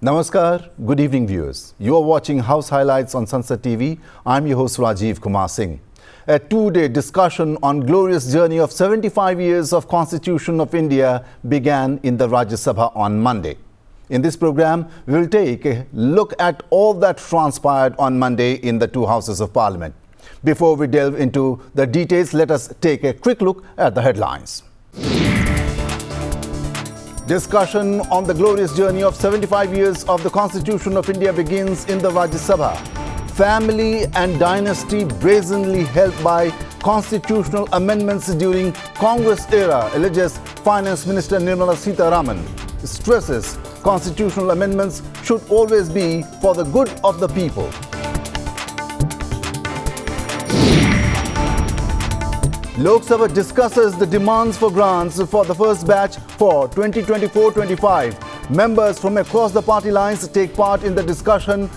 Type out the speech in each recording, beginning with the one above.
Namaskar, good evening viewers. You are watching House Highlights on Sansad TV. I'm your host Rajiv Kumar Singh. A two-day discussion on glorious journey of 75 years of Constitution of India began in the Rajya Sabha on Monday. In this program, we will take a look at all that transpired on Monday in the two houses of Parliament. Before we delve into the details, let us take a quick look at the headlines. Discussion on the glorious journey of 75 years of the Constitution of India begins in the Rajya Sabha. Family and dynasty brazenly helped by constitutional amendments during Congress era, alleges Finance Minister Nirmala Sitharaman. Stresses constitutional amendments should always be for the good of the people. Lok Sabha discusses the demands for grants for the first batch for 2024-25. Members from across the party lines take part in the discussion.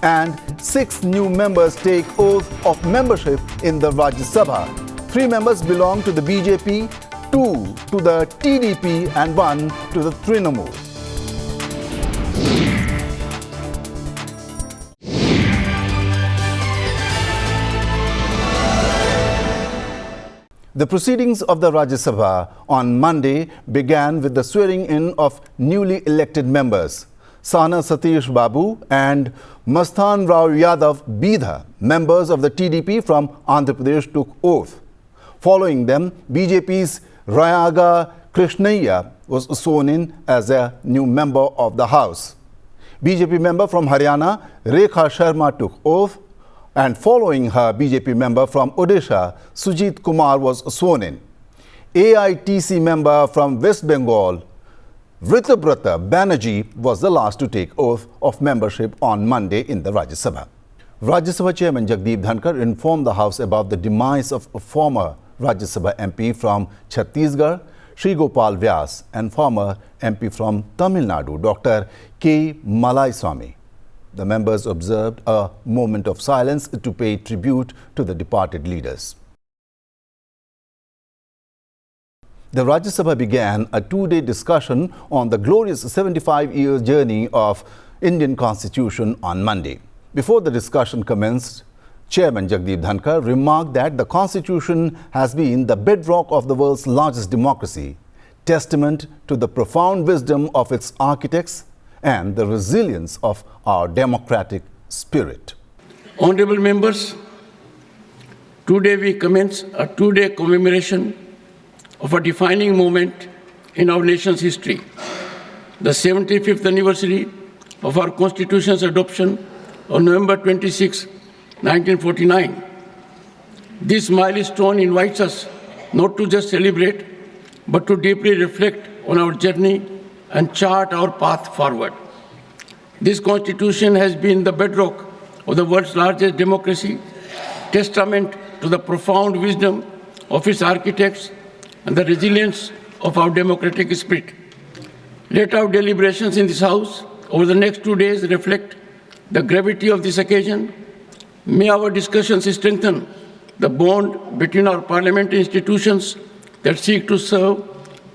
And 6 new members take oath of membership in the Rajya Sabha. 3 members belong to the BJP, 2 to the TDP and 1 to the Trinamool. The proceedings of the Rajya Sabha on Monday began with the swearing-in of newly elected members. Sana Satish Babu and Masthan Rao Yadav Bidha, members of the TDP from Andhra Pradesh, took oath. Following them, BJP's Rayaga Krishnaiya was sworn in as a new member of the House. BJP member from Haryana, Rekha Sharma, took oath. And following her, BJP member from Odisha, Sujit Kumar, was sworn in. AITC member from West Bengal, Vritabrata Banerjee, was the last to take oath of membership on Monday in the Rajya Sabha. Rajya Sabha Chairman Jagdeep Dhankar informed the House about the demise of a former Rajya Sabha MP from Chhattisgarh, Sri Gopal Vyas, and former MP from Tamil Nadu, Dr. K. Malaiswamy. The members observed a moment of silence to pay tribute to the departed leaders. The Rajya Sabha began a two-day discussion on the glorious 75-year journey of Indian Constitution on Monday. Before the discussion commenced, Chairman Jagdeep Dhankar remarked that the Constitution has been the bedrock of the world's largest democracy, testament to the profound wisdom of its architects and the resilience of our democratic spirit. Honorable members, today we commence a two-day commemoration of a defining moment in our nation's history, the 75th anniversary of our Constitution's adoption on November 26, 1949. This milestone invites us not to just celebrate, but to deeply reflect on our journey and chart our path forward. This Constitution has been the bedrock of the world's largest democracy, testament to the profound wisdom of its architects and the resilience of our democratic spirit. Let our deliberations in this House over the next 2 days reflect the gravity of this occasion. May our discussions strengthen the bond between our parliamentary institutions that seek to serve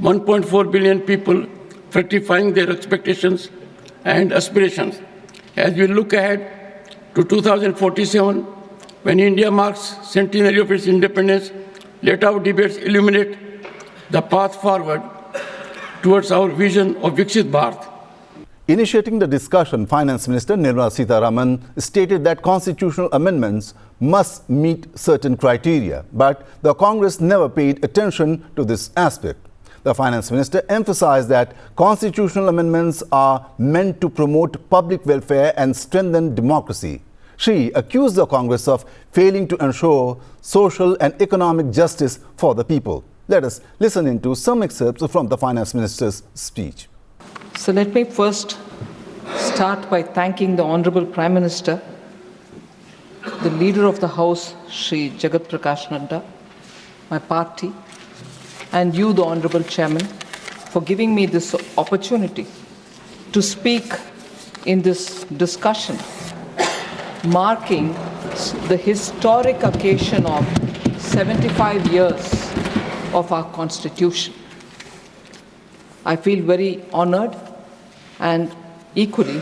1.4 billion people, fructifying their expectations and aspirations. As we look ahead to 2047, when India marks centenary of its independence, let our debates illuminate the path forward towards our vision of Viksit Bharat. Initiating the discussion, Finance Minister Nirmala Sitharaman stated that constitutional amendments must meet certain criteria, but the Congress never paid attention to this aspect. The Finance Minister emphasized that constitutional amendments are meant to promote public welfare and strengthen democracy. She accused the Congress of failing to ensure social and economic justice for the people. Let us listen into some excerpts from the Finance Minister's speech. So let me first start by thanking the Honorable Prime Minister, the Leader of the House, Shri Jagat Prakash Nadda, my party, and you, the Honorable Chairman, for giving me this opportunity to speak in this discussion, marking the historic occasion of 75 years of our Constitution. I feel very honored and equally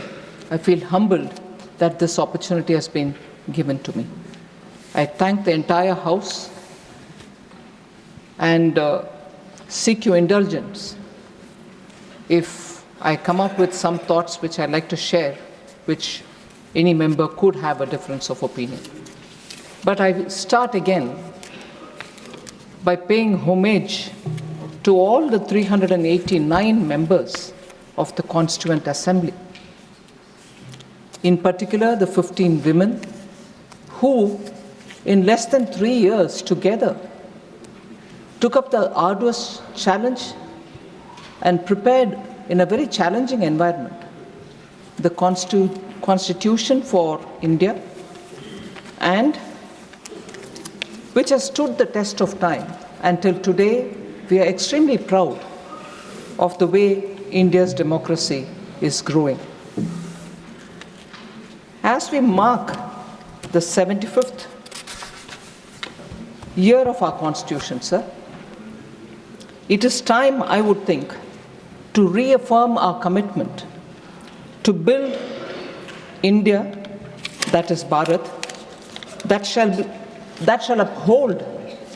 I feel humbled that this opportunity has been given to me. I thank the entire House and seek your indulgence if I come up with some thoughts which I'd like to share, which any member could have a difference of opinion. But I start again by paying homage to all the 389 members of the Constituent Assembly. In particular, the 15 women who, in less than 3 years together, took up the arduous challenge and prepared in a very challenging environment the Constitution for India, and which has stood the test of time. Until today, we are extremely proud of the way India's democracy is growing. As we mark the 75th year of our Constitution, sir, it is time, I would think, to reaffirm our commitment to build India, that is Bharat, that shall uphold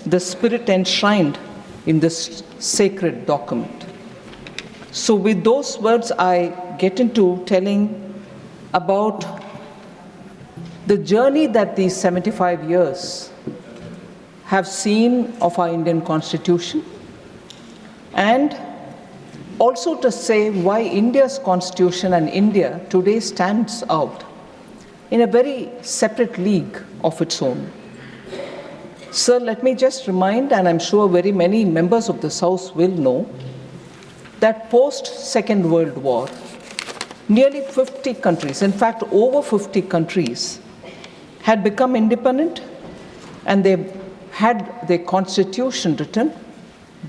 the spirit enshrined in this sacred document. So with those words, I get into telling about the journey that these 75 years have seen of our Indian Constitution, and also to say why India's Constitution and India today stands out in a very separate league of its own. Sir, let me just remind, and I'm sure very many members of this House will know, that post-Second World War, nearly 50 countries, in fact over 50 countries, had become independent and they had their constitution written,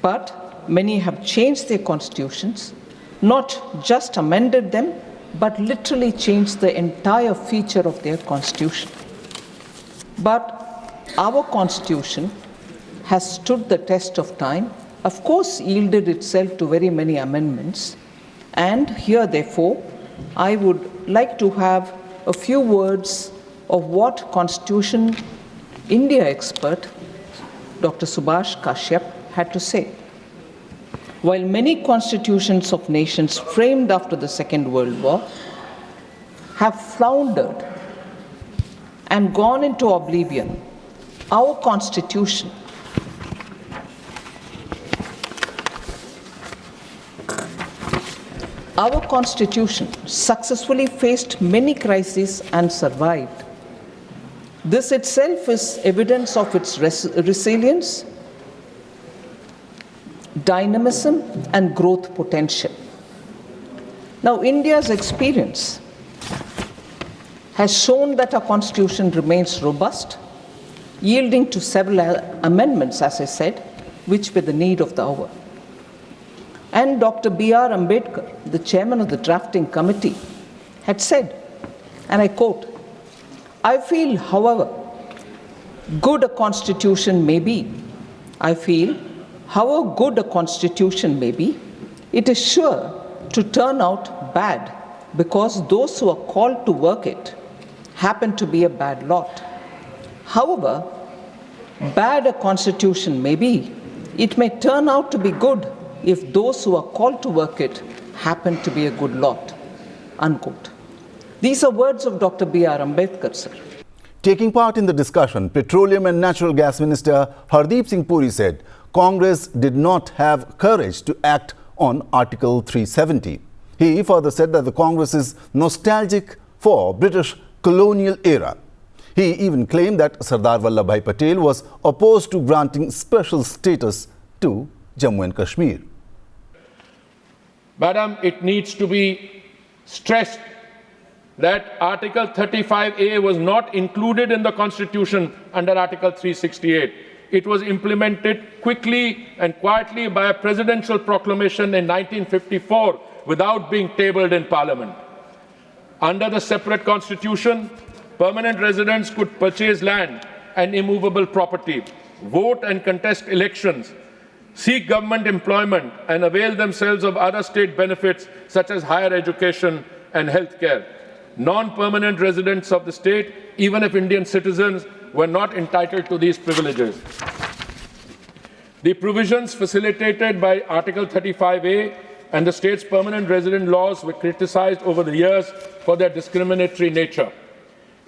but many have changed their constitutions, not just amended them, but literally changed the entire feature of their constitution. But our constitution has stood the test of time, of course yielded itself to very many amendments, and here therefore I would like to have a few words of what Constitution India expert Dr. Subhash Kashyap had to say. While many constitutions of nations framed after the Second World War have floundered and gone into oblivion, our Constitution successfully faced many crises and survived. This itself is evidence of its resilience, dynamism, and growth potential. Now, India's experience has shown that our Constitution remains robust, yielding to several amendments, as I said, which were the need of the hour. And Dr. B.R. Ambedkar, the chairman of the drafting committee, had said, and I quote, "I feel, however good a constitution may be, it is sure to turn out bad because those who are called to work it happen to be a bad lot. However bad a constitution may be, it may turn out to be good if those who are called to work it happen to be a good lot." Unquote. These are words of Dr. B.R. Ambedkar, sir. Taking part in the discussion, Petroleum and Natural Gas Minister Hardeep Singh Puri said Congress did not have courage to act on Article 370. He further said that the Congress is nostalgic for British colonial era. He even claimed that Sardar Vallabhbhai Patel was opposed to granting special status to Jammu and Kashmir. Madam, it needs to be stressed that Article 35A was not included in the Constitution under Article 368. It was implemented quickly and quietly by a presidential proclamation in 1954 without being tabled in Parliament. Under the separate Constitution, permanent residents could purchase land and immovable property, vote and contest elections, seek government employment, and avail themselves of other state benefits such as higher education and health care. Non-permanent residents of the state, even if Indian citizens, were not entitled to these privileges. The provisions facilitated by Article 35A and the state's permanent resident laws were criticized over the years for their discriminatory nature,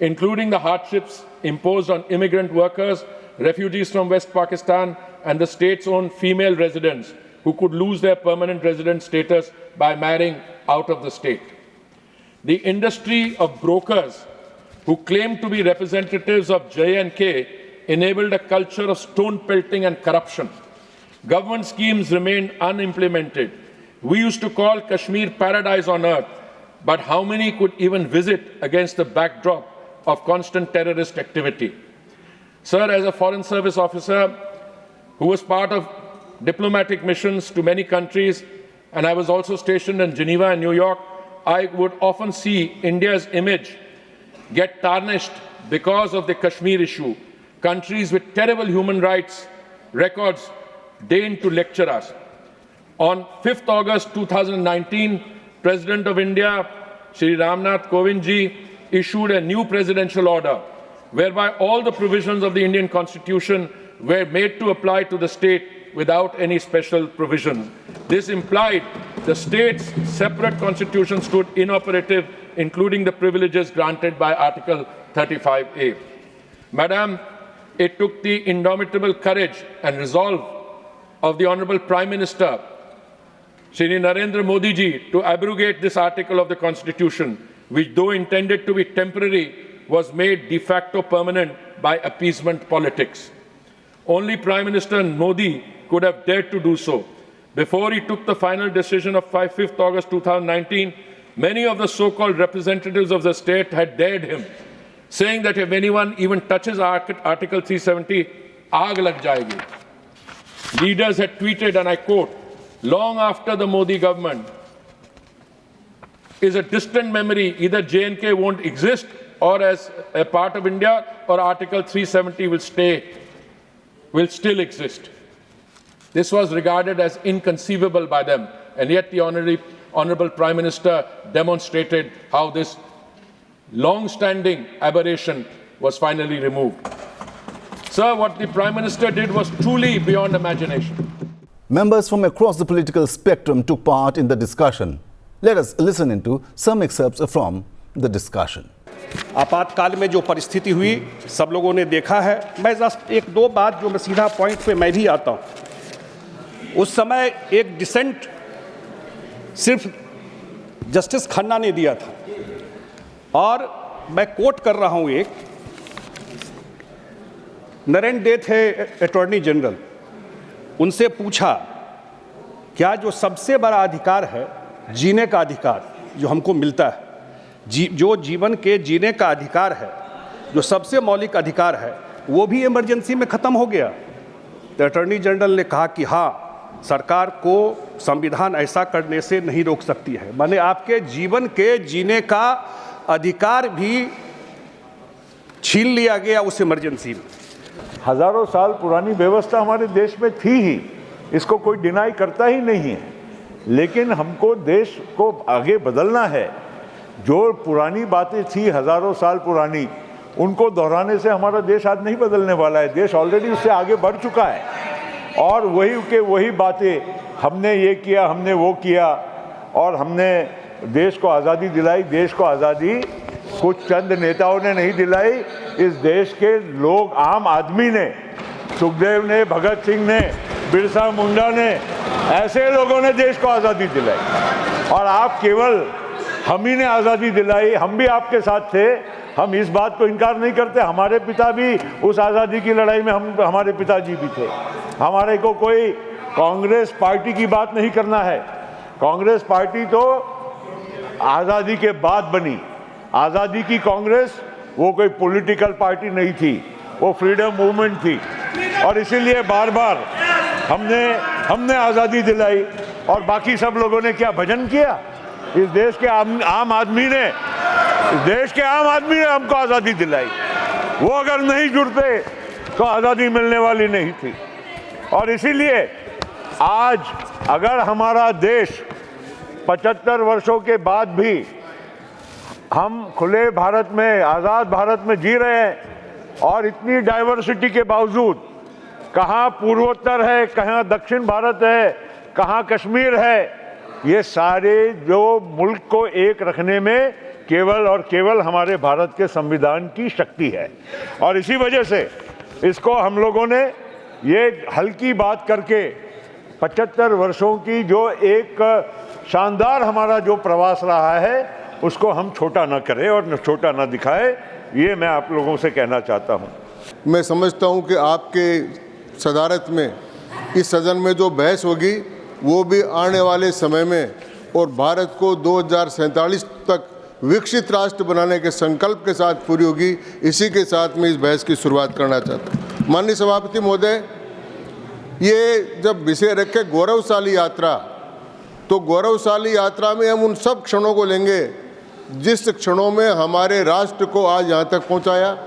including the hardships imposed on immigrant workers, refugees from West Pakistan, and the state's own female residents who could lose their permanent resident status by marrying out of the state. The industry of brokers who claimed to be representatives of J&K enabled a culture of stone pelting and corruption. Government schemes remained unimplemented. We used to call Kashmir paradise on earth, but how many could even visit against the backdrop of constant terrorist activity? Sir, as a Foreign Service officer who was part of diplomatic missions to many countries, and I was also stationed in Geneva and New York, I would often see India's image get tarnished because of the Kashmir issue. Countries with terrible human rights records deigned to lecture us. On 5th August 2019, President of India, Shri Ramnath Kovind ji, issued a new presidential order whereby all the provisions of the Indian Constitution were made to apply to the state without any special provisions. This implied the state's separate constitution stood inoperative, including the privileges granted by Article 35A. Madam, it took the indomitable courage and resolve of the Honorable Prime Minister, Shri Narendra Modi ji, to abrogate this article of the Constitution, which, though intended to be temporary, was made de facto permanent by appeasement politics. Only Prime Minister Modi could have dared to do so. Before he took the final decision of 5th August 2019, many of the so-called representatives of the state had dared him, saying that if anyone even touches Article 370, aag lag jayegi. Leaders had tweeted, and I quote, long after the Modi government is a distant memory, either J&K won't exist or as a part of India, or Article 370 will still exist. This was regarded as inconceivable by them, and yet the Honorable Prime Minister demonstrated how this long-standing aberration was finally removed. Sir, what the Prime Minister did was truly beyond imagination. Members from across the political spectrum took part in the discussion. Let us listen into some excerpts from the discussion. आपातकाल में जो परिस्थिति हुई सब लोगों ने देखा है। मैं जस्ट एक दो बात जो मैं सीधा पॉइंट पे मैं भी आता हूँ। उस समय एक डिसेंट सिर्फ जस्टिस खन्ना ने दिया था, और मैं कोट कर रहा हूँ, एक नरेन डे थे अटॉर्नी जनरल, उनसे पूछा क्या जो सबसे बड़ा अधिकार है जीने का अधिकार जो हमको मिलता है, जो जीवन के जीने का अधिकार है, जो सबसे मौलिक अधिकार है, वो भी इमरजेंसी में ख़त्म हो गया। तो अटॉर्नी जनरल ने कहा कि हाँ, सरकार को संविधान ऐसा करने से नहीं रोक सकती है। माने आपके जीवन के जीने का अधिकार भी छीन लिया गया उस इमरजेंसी में। हज़ारों साल पुरानी व्यवस्था हमारे देश में थी ही, इसको कोई डिनाई करता ही नहीं है, लेकिन हमको देश को आगे बदलना है। जो पुरानी बातें थी हज़ारों साल पुरानी, उनको दोहराने से हमारा देश आज नहीं बदलने वाला है। देश ऑलरेडी उससे आगे बढ़ चुका है, और वही बातें हमने ये किया, हमने वो किया, और हमने देश को आज़ादी दिलाई। देश को आज़ादी कुछ चंद नेताओं ने नहीं दिलाई, इस देश के लोग, आम आदमी ने, सुखदेव ने, भगत सिंह ने, बिरसा मुंडा ने, ऐसे लोगों ने देश को आज़ादी दिलाई। और आप केवल हम ही ने आज़ादी दिलाई, हम भी आपके साथ थे, हम इस बात को इनकार नहीं करते। हमारे पिता भी उस आज़ादी की लड़ाई में हमारे पिताजी भी थे। हमारे को कोई कांग्रेस पार्टी की बात नहीं करना है। कांग्रेस पार्टी तो आज़ादी के बाद बनी। आज़ादी की कांग्रेस वो कोई पॉलिटिकल पार्टी नहीं थी, वो फ्रीडम मूवमेंट थी, और इसीलिए बार बार हमने आज़ादी दिलाई। और बाकी सब लोगों ने क्या भजन किया? इस देश के आम आदमी ने हमको आज़ादी दिलाई। वो अगर नहीं जुड़ते तो आज़ादी मिलने वाली नहीं थी। और इसीलिए आज अगर हमारा देश 75 वर्षों के बाद भी हम खुले भारत में, आज़ाद भारत में जी रहे हैं और इतनी डाइवर्सिटी के बावजूद कहाँ पूर्वोत्तर है, कहाँ दक्षिण भारत है, कहाँ कश्मीर है, ये सारे जो मुल्क को एक रखने में केवल और केवल हमारे भारत के संविधान की शक्ति है। और इसी वजह से इसको हम लोगों ने ये हल्की बात करके 75 वर्षों की जो एक शानदार हमारा जो प्रवास रहा है उसको हम छोटा ना करें और छोटा ना दिखाएं, ये मैं आप लोगों से कहना चाहता हूं। मैं समझता हूं कि आपके सदारत में इस सदन में जो बहस होगी वो भी आने वाले समय में और भारत को 2047 तक विकसित राष्ट्र बनाने के संकल्प के साथ पूरी होगी। इसी के साथ मैं इस बहस की शुरुआत करना चाहता हूँ। माननीय सभापति महोदय, ये जब विषय रखे गौरवशाली यात्रा, तो गौरवशाली यात्रा में हम उन सब क्षणों को लेंगे जिस क्षणों में हमारे राष्ट्र को आज यहाँ तक पहुँचाया।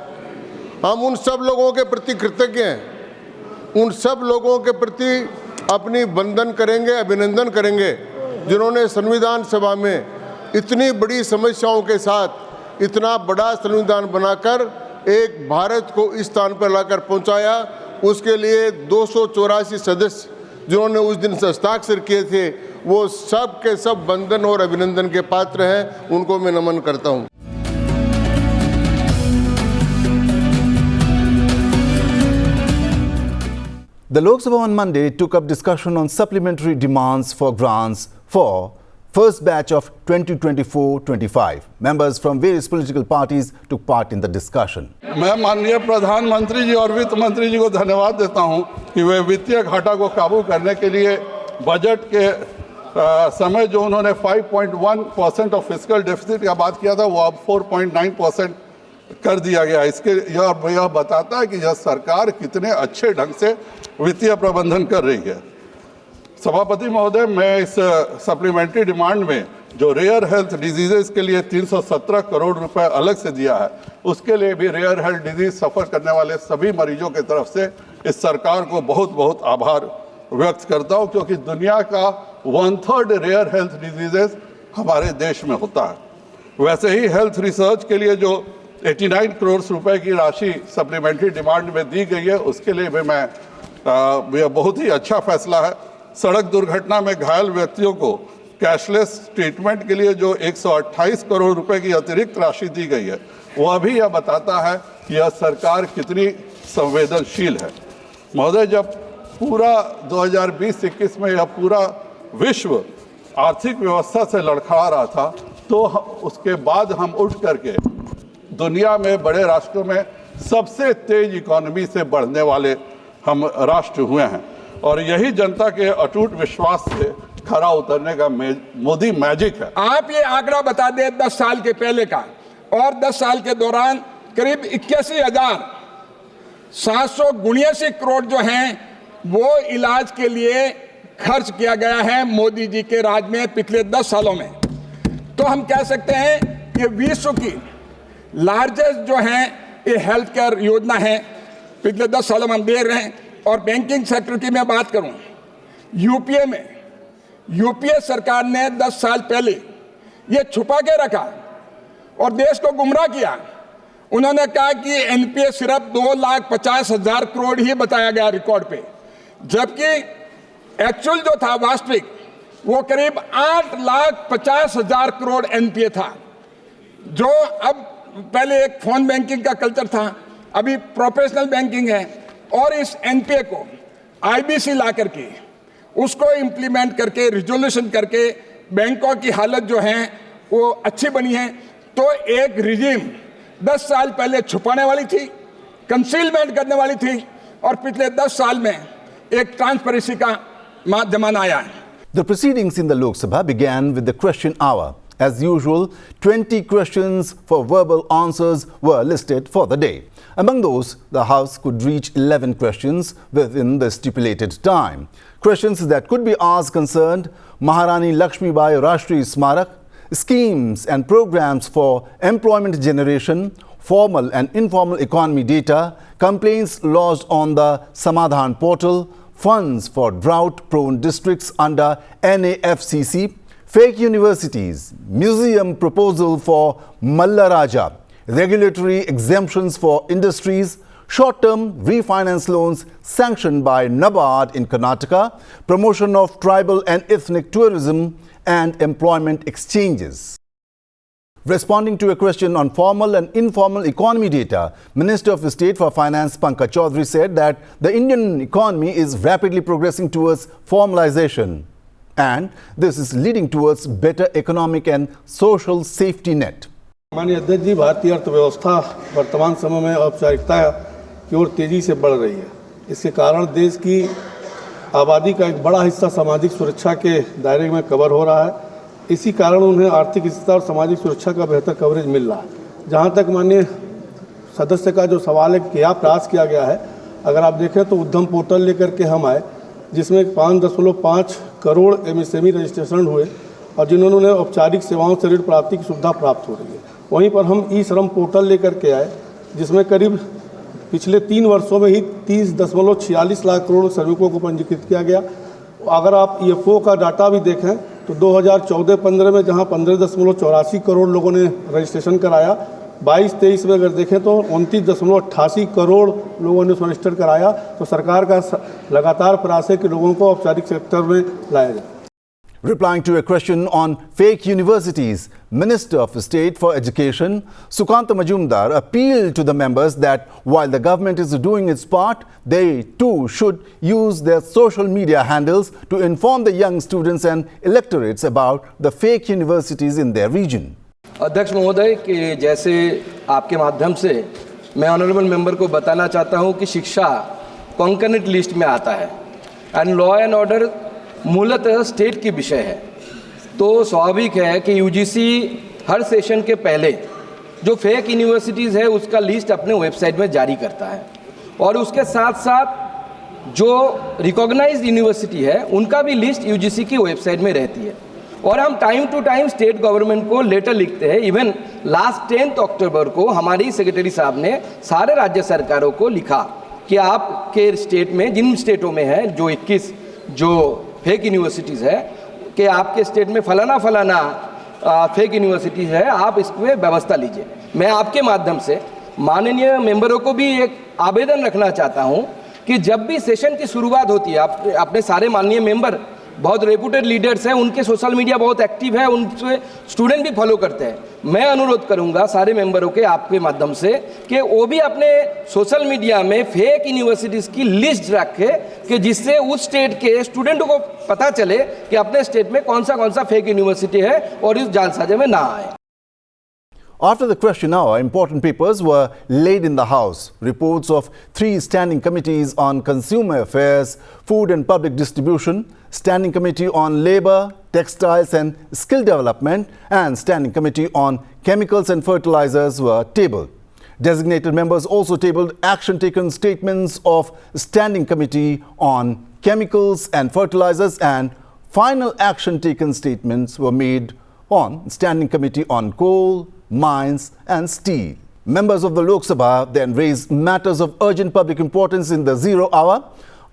हम उन सब लोगों के प्रति कृतज्ञ हैं, उन सब लोगों के प्रति अपनी वंदन करेंगे, अभिनंदन करेंगे जिन्होंने संविधान सभा में इतनी बड़ी समस्याओं के साथ इतना बड़ा संविधान बनाकर एक भारत को इस स्थान पर लाकर पहुंचाया। उसके लिए 284 सदस्य जिन्होंने उस दिन हस्ताक्षर किए थे, वो सब के सब वंदन और अभिनंदन के पात्र हैं, उनको मैं नमन करता हूं। The Lok Sabha on Monday took up discussion on supplementary demands for grants for first batch of 2024-25. Members from various political parties took part in the discussion. मैं माननीय प्रधानमंत्री जी और वित्त मंत्री जी को धन्यवाद देता हूं कि वे वित्तीय घाटा को काबू करने के लिए बजट के समय जो उन्होंने 5.1% ऑफ फिस्कल डेफिसिट का बात किया था वो अब 4.9% कर दिया गया। इसके यह बताता है कि यह सरकार कितने अच्छे ढंग से वित्तीय प्रबंधन कर रही है। सभापति महोदय, मैं इस सप्लीमेंट्री डिमांड में जो रेयर हेल्थ डिजीजेस के लिए 317 करोड़ रुपए अलग से दिया है, उसके लिए भी रेयर हेल्थ डिजीज सफ़र करने वाले सभी मरीजों की तरफ से इस सरकार को बहुत बहुत आभार व्यक्त करता हूँ, क्योंकि दुनिया का 1/3 रेयर हेल्थ डिजीजेस हमारे देश में होता है। वैसे ही हेल्थ रिसर्च के लिए जो 89 करोड़ रुपए की राशि सप्लीमेंट्री डिमांड में दी गई है, उसके लिए भी यह बहुत ही अच्छा फैसला है। सड़क दुर्घटना में घायल व्यक्तियों को कैशलेस ट्रीटमेंट के लिए जो 128 करोड़ रुपए की अतिरिक्त राशि दी गई है, वह भी यह बताता है कि यह सरकार कितनी संवेदनशील है। महोदय, जब पूरा 2020-21 में यह पूरा विश्व आर्थिक व्यवस्था से लड़खड़ा रहा था, तो उसके बाद हम उठ करके दुनिया में बड़े राष्ट्रों में सबसे तेज इकोनॉमी से बढ़ने वाले हम राष्ट्र हुए हैं, और यही जनता के अटूट विश्वास से खरा उतरने का मोदी मैजिक है। आप ये आंकड़ा बता दें 10 साल के पहले का, और 10 साल के दौरान करीब 81,779 करोड़ जो हैं वो इलाज के लिए खर्च किया गया है मोदी जी के राज में पिछले 10 सालों में। तो हम कह सकते हैं कि विश्व की लार्जेस्ट जो है ये हेल्थ केयर योजना है, पिछले 10 सालों में हम देख रहे हैं। और बैंकिंग सेक्टर की मैं बात करूं, यूपीए में यूपीए सरकार ने 10 साल पहले ये छुपा के रखा और देश को गुमराह किया। उन्होंने कहा कि एनपीए सिर्फ 2,50,000 करोड़ ही बताया गया रिकॉर्ड पे, जबकि एक्चुअल जो था वास्तविक वो करीब 8,50,000 करोड़ एनपीए था। जो अब पहले एक फोन बैंकिंग का कल्चर था, अभी प्रोफेशनल बैंकिंग है, और इस एनपीए को आईबीसी ला करके उसको इम्प्लीमेंट करके रिजोल्यूशन करके बैंकों की हालत जो है वो अच्छी बनी है। तो एक रिजीम 10 साल पहले छुपाने वाली थी, कंसीलमेंट करने वाली थी, और पिछले 10 साल में एक ट्रांसपेरेंसी का जमाना आया है। The proceedings in the Lok Sabha began with the question hour. As usual, 20 questions for verbal answers were listed for the day. Among those, the House could reach 11 questions within the stipulated time. Questions that could be asked concerned Maharani Lakshmibai Rashtriya Smarak, schemes and programs for employment generation, formal and informal economy data, complaints lodged on the Samadhan portal, funds for drought-prone districts under NAFCC, fake universities, museum proposal for Malla Raja, regulatory exemptions for industries, short-term refinance loans sanctioned by NABARD in Karnataka, promotion of tribal and ethnic tourism, and employment exchanges. Responding to a question on formal and informal economy data, Minister of State for Finance Pankaj Chaudhary said that the Indian economy is rapidly progressing towards formalization, and this is leading towards better economic and social safety net. माननीय अध्यक्ष जी, भारतीय अर्थव्यवस्था वर्तमान समय में औपचारिकता की ओर तेजी से बढ़ रही है। इसके कारण देश की आबादी का एक बड़ा हिस्सा सामाजिक सुरक्षा के दायरे में कवर हो रहा है। इसी कारण उन्हें आर्थिक स्थिरता और सामाजिक सुरक्षा का बेहतर कवरेज मिल रहा है। जहां तक माननीय सदस्य का जो सवाल है कि क्या प्रयास किया गया है, अगर आप देखें तो उद्यम पोर्टल लेकर के हम आए, जिसमें 5.5 करोड़ MSME रजिस्ट्रेशन हुए और जिन्होंने औपचारिक सेवाओं से ऋण प्राप्ति की सुविधा प्राप्त हो रही है। वहीं पर हम ई श्रम पोर्टल लेकर के आए, जिसमें करीब पिछले 3 वर्षों में ही 30.46 लाख करोड़ श्रमिकों को पंजीकृत किया गया। अगर आप EFO का डाटा भी देखें तो 2014-15 में जहां 15.84 करोड़ लोगों ने रजिस्ट्रेशन कराया, 22-23 में अगर देखें तो 29.88 करोड़ लोगों ने रजिस्टर कराया। तो सरकार का लगातार प्रयास है कि लोगों को औपचारिक सेक्टर में लाया जाए। Replying to a question on fake universities, Minister of State for Education, Sukanta Majumdar, appealed to the members that while the government is doing its part, they too should use their social media handles to inform the young students and electorates about the fake universities in their region. अध्यक्ष महोदय कि जैसे आपके माध्यम से मैं honourable member को बताना चाहता हूं कि शिक्षा कॉन्करेंट लिस्ट में आता है एंड लॉ एंड ऑर्डर मूलतः स्टेट की विषय है। तो स्वाभाविक है कि यूजीसी हर सेशन के पहले जो फेक यूनिवर्सिटीज़ है उसका लिस्ट अपने वेबसाइट में जारी करता है और उसके साथ साथ जो रिकॉग्नाइज्ड यूनिवर्सिटी है उनका भी लिस्ट यूजीसी की वेबसाइट में रहती है और हम time to time state government को लेटर लिखते हैं। इवन लास्ट 10 अक्टूबर को हमारी सेक्रेटरी साहब ने सारे राज्य सरकारों को लिखा कि आपके स्टेट में जिन स्टेटों में है जो 21 जो फेक यूनिवर्सिटीज़ है कि आपके स्टेट में फलाना फेक यूनिवर्सिटीज़ है, आप इसमें व्यवस्था लीजिए। मैं आपके माध्यम से माननीय मेंबरों को भी एक आवेदन रखना चाहता हूं कि जब भी सेशन की शुरुआत होती है, अपने सारे माननीय मेंबर बहुत रेपुटेड लीडर्स हैं, उनके सोशल मीडिया बहुत एक्टिव है, उनसे स्टूडेंट भी फॉलो करते हैं। मैं अनुरोध करूंगा सारे मेंबरों के आपके माध्यम से कि वो भी अपने सोशल मीडिया में फेक यूनिवर्सिटीज़ की लिस्ट रखे कि जिससे उस स्टेट के स्टूडेंटों को पता चले कि अपने स्टेट में कौन सा फेक यूनिवर्सिटी है और इस जालसाजी में ना आए। After the question hour, important papers were laid in the House. Reports of 3 standing committees on consumer affairs, food and public distribution, Standing Committee on Labour, Textiles and Skill Development, and Standing Committee on Chemicals and Fertilizers were tabled. Designated members also tabled action taken statements of Standing Committee on Chemicals and Fertilizers, and final action taken statements were made on Standing Committee on Coal, Mines and Steel. Members of the Lok Sabha then raised matters of urgent public importance in the 0 hour.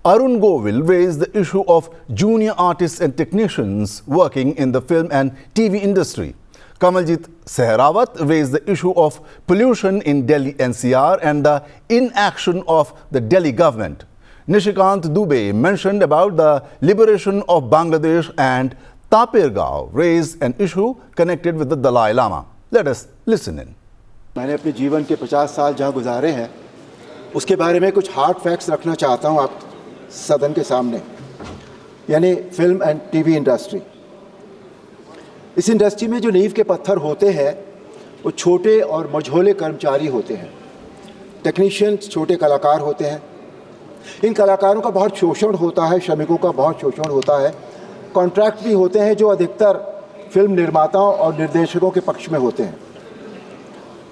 Arun Govil raised the issue of junior artists and technicians working in the film and TV industry. Kamaljit Sehrawat raised the issue of pollution in Delhi NCR and the inaction of the Delhi government. Nishikant Dubey mentioned about the liberation of Bangladesh, and Tapir Gao raised an issue connected with the Dalai Lama. Let us listen in. मैंने अपने जीवन के 50 साल जहाँ गुजारे हैं उसके बारे में कुछ हार्ड फैक्ट्स रखना चाहता हूँ आप सदन के सामने, यानी फिल्म एंड टीवी इंडस्ट्री। इस इंडस्ट्री में जो नींव के पत्थर होते हैं वो छोटे और मझोले कर्मचारी होते हैं, टेक्नीशियंस छोटे कलाकार होते हैं। इन कलाकारों का बहुत शोषण होता है, श्रमिकों का बहुत शोषण होता है। कॉन्ट्रैक्ट भी होते हैं जो अधिकतर फिल्म निर्माताओं और निर्देशकों के पक्ष में होते हैं।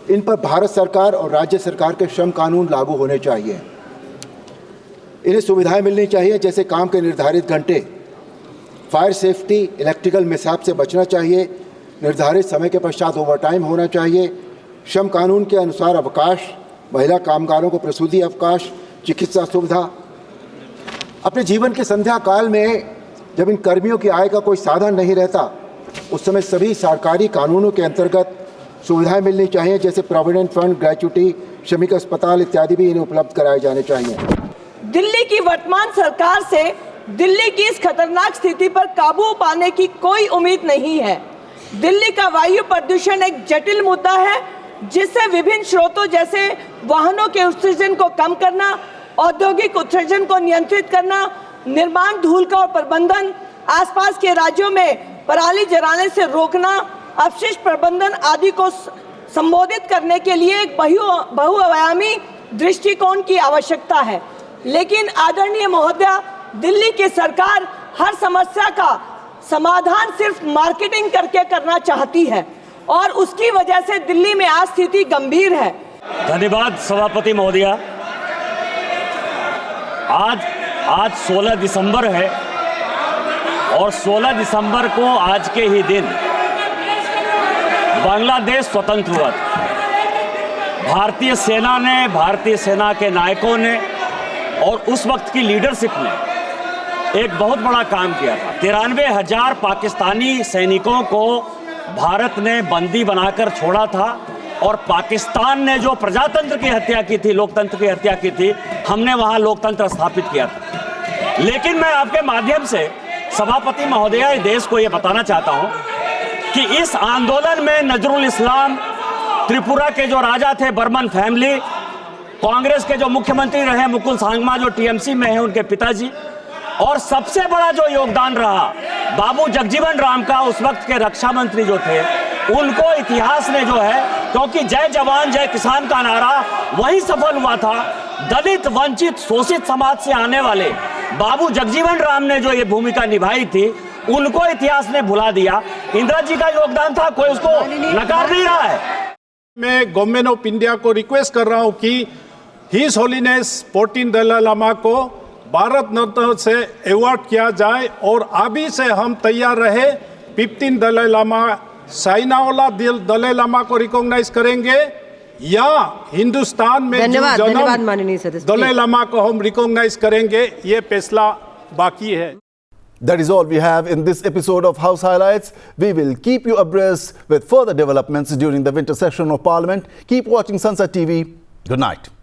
इन पर भारत सरकार और राज्य सरकार के श्रम कानून लागू होने चाहिए। इन्हें सुविधाएं मिलनी चाहिए जैसे काम के निर्धारित घंटे, फायर सेफ्टी, इलेक्ट्रिकल मिसहैप से बचना चाहिए, निर्धारित समय के पश्चात ओवरटाइम होना चाहिए, श्रम कानून के अनुसार अवकाश, महिला कामगारों को प्रसूति अवकाश, चिकित्सा सुविधा। अपने जीवन के संध्या काल में जब इन कर्मियों की आय का कोई साधन नहीं रहता, उस समय सभी सरकारी कानूनों के अंतर्गत सुविधाएं मिलनी चाहिए, जैसे प्रोविडेंट फंड, ग्रेच्युटी, श्रमिक अस्पताल इत्यादि भी इन्हें उपलब्ध कराए जाने चाहिए। दिल्ली की वर्तमान सरकार से दिल्ली की इस खतरनाक स्थिति पर काबू पाने की कोई उम्मीद नहीं है। दिल्ली का वायु प्रदूषण एक जटिल मुद्दा है, जिससे विभिन्न स्रोतों जैसे वाहनों के उत्सर्जन को कम करना, औद्योगिक उत्सर्जन को नियंत्रित करना, निर्माण धूल का प्रबंधन, आसपास के राज्यों में पराली जलाने से रोकना, अपशिष्ट प्रबंधन आदि को संबोधित करने के लिए एक बहुआयामी दृष्टिकोण की आवश्यकता है। लेकिन आदरणीय महोदया, दिल्ली की सरकार हर समस्या का समाधान सिर्फ मार्केटिंग करके करना चाहती है और उसकी वजह से दिल्ली में आज स्थिति गंभीर है। धन्यवाद सभापति महोदया। आज 16 दिसंबर है और 16 दिसंबर को आज के ही दिन बांग्लादेश स्वतंत्र हुआ था। भारतीय सेना ने, भारतीय सेना के नायकों ने और उस वक्त की लीडरशिप ने एक बहुत बड़ा काम किया था। 93,000 पाकिस्तानी सैनिकों को भारत ने बंदी बनाकर छोड़ा था और पाकिस्तान ने जो प्रजातंत्र की हत्या की थी, लोकतंत्र की हत्या की थी, हमने वहां लोकतंत्र स्थापित किया था। लेकिन मैं आपके माध्यम से सभापति महोदया, इस देश को यह बताना चाहता हूं कि इस आंदोलन में नजरुल इस्लाम, त्रिपुरा के जो राजा थे बर्मन फैमिली, कांग्रेस के जो मुख्यमंत्री रहे मुकुल सांगमा जो टीएमसी में है उनके पिताजी, और सबसे बड़ा जो योगदान रहा बाबू जगजीवन राम का, उस वक्त के रक्षा मंत्री जो थे, उनको इतिहास ने जो है, क्योंकि जय जवान जय किसान का नारा वही सफल हुआ था। दलित, वंचित, शोषित समाज से आने वाले बाबू जगजीवन राम ने जो ये भूमिका निभाई थी, उनको इतिहास ने भुला दिया। इंदिरा जी का योगदान था, कोई उसको नकार नहीं रहा है। मैं गवर्नमेंट ऑफ इंडिया को रिक्वेस्ट कर रहा हूं कि हिज होलीनेस 14 दलाई लामा को भारत रत्न से अवार्ड किया जाए और अभी से हम तैयार रहे। 15 दलाई लामा, साइनावाला दलाई लामा को रिकॉग्नाइज करेंगे या हिंदुस्तान में दलाई लामा को हम रिकॉग्नाइज करेंगे, ये फैसला बाकी है। That is all we have in this episode of House Highlights. We will keep you abreast with further developments during the winter session of Parliament. Keep watching Sansad TV. Good night.